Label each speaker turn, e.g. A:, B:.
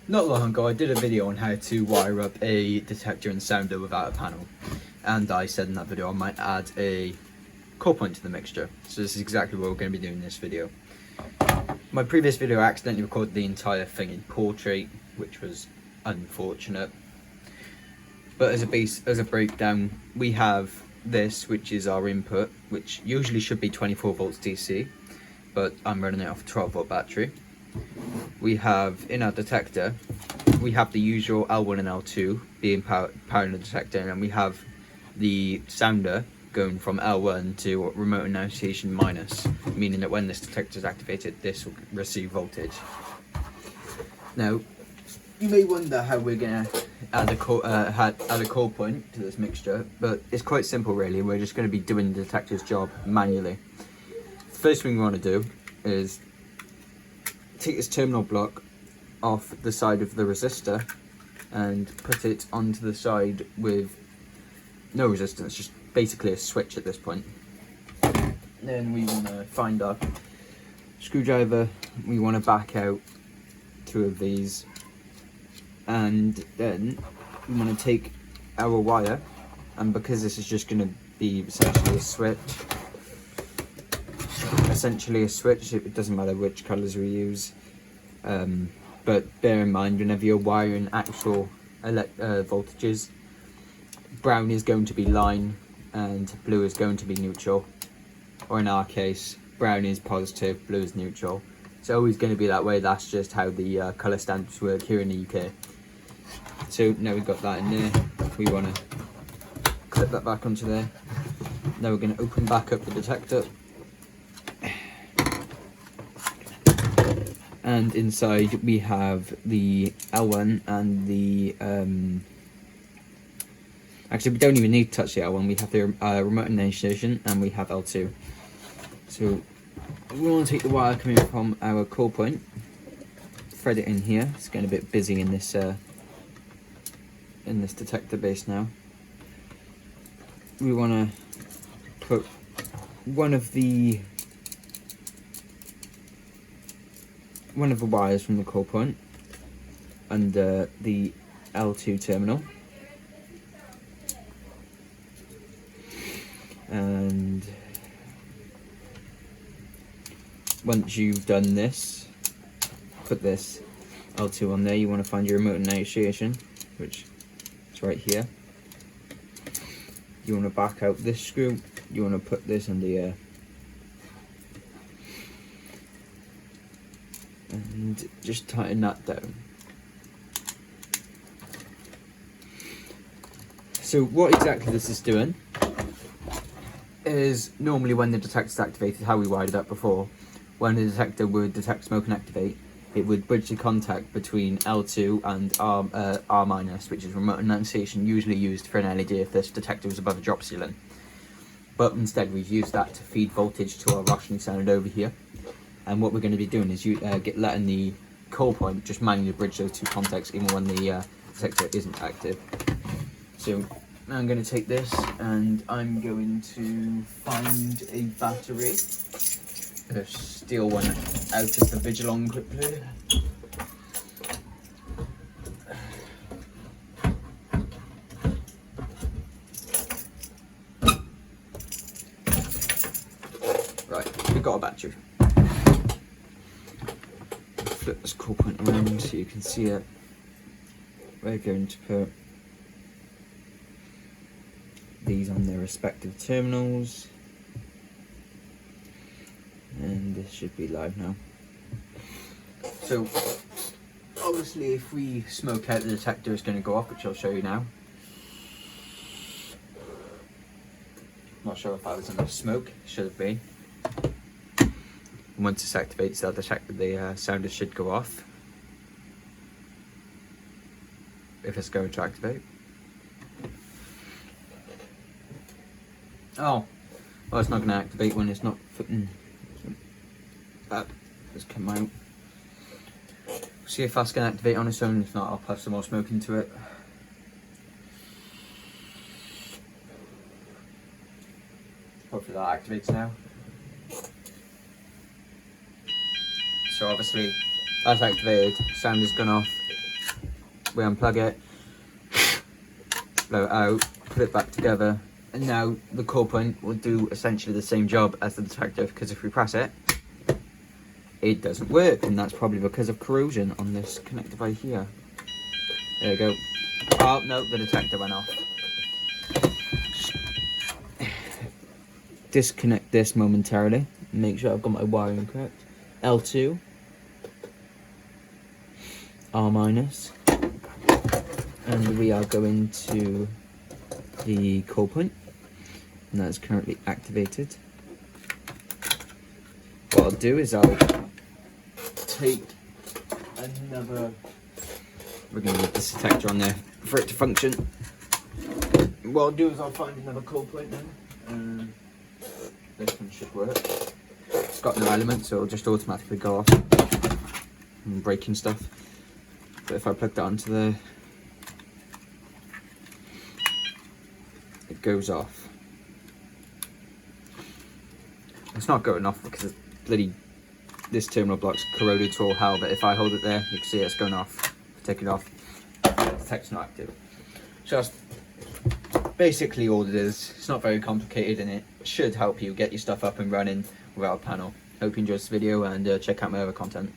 A: Not long ago I did a video on how to wire up a detector and sounder without a panel, and I said in that video I might add a core point to the mixture, so this is exactly what we're going to be doing in this video. My previous video I accidentally recorded the entire thing in portrait, which was unfortunate, but as a breakdown, we have this, which is our input, which usually should be 24 volts DC, but I'm running it off a 12 volt battery. We have in our detector, we have the usual L1 and L2 being powering the detector, and we have the sounder going from L1 to remote annunciation minus, meaning that when this detector is activated, this will receive voltage. Now, you may wonder how we're going to add a core point to this mixture, but it's quite simple really. We're just going to be doing the detector's job manually. The first thing we want to do is take this terminal block off the side of the resistor and put it onto the side with no resistance, just basically a switch at this point. Then we want to find our screwdriver, we want to back out two of these, and then we want to take our wire, and because this is just going to be essentially a switch, it doesn't matter which colours we use, but bear in mind whenever you're wiring actual voltages, brown is going to be line and blue is going to be neutral, or in our case brown is positive, blue is neutral. It's always going to be that way. That's just how the colour stamps work here in the UK. So now we've got that in there, we want to clip that back onto there. Now we're going to open back up the detector, and inside we have the L1 and the actually we don't even need to touch the L1, we have the remote annunciation, and we have L2. So we want to take the wire coming from our core point, thread it in here. It's getting a bit busy in this detector base now. We want to put one of the wires from the core point under the L2 terminal, and once you've done this, put this L2 on there. You want to find your remote annunciation, which is right here. You want to back out this screw, you want to put this in the air, and just tighten that down. So what exactly this is doing is, normally when the detector is activated, how we wired it up before, when the detector would detect smoke and activate, it would bridge the contact between L2 and R minus, which is remote annunciation, usually used for an LED if this detector was above a drop ceiling. But instead we've used that to feed voltage to our rationing sounder over here. And what we're going to be doing is letting the core point just manually bridge those two contacts even when the detector isn't active. So now I'm going to take this and I'm going to find a battery, a steel one out of the Vigilon quickly. Right, we've got a battery. Flip this core point around so you can see it. We're going to put these on their respective terminals, and this should be live now. So obviously if we smoke out, the detector is going to go off, which I'll show you now. Not sure if that was enough smoke, should have been. Once this activates, the sounder should go off, if it's going to activate. Oh, well, it's not going to activate when it's not fitting. That has come out. See if that's going to activate on its own. If not, I'll puff some more smoke into it. Hopefully that activates now. So obviously that's activated, sound has gone off, We unplug it, blow it out, put it back together, and now the core point will do essentially the same job as the detector, because if we press it, it doesn't work, and that's probably because of corrosion on this connector right here. There we go. Oh no, the detector went off. Disconnect this momentarily, make sure I've got my wiring correct. L2, R minus, and we are going to the core point, and that's currently activated. What I'll do is I'll take another, we're going to need this detector on there for it to function. What I'll do is I'll find another core point then. This one should work. It's got no element, so it'll just automatically go off and breaking stuff. But if I plug that onto the, it goes off. It's not going off because bloody this terminal block's corroded to all hell, but if I hold it there, you can see it's going off. Take it off, the detector's not active. So that's basically all it is. It's not very complicated, and it should help you get your stuff up and running without a panel. Hope you enjoyed this video, and check out my other content.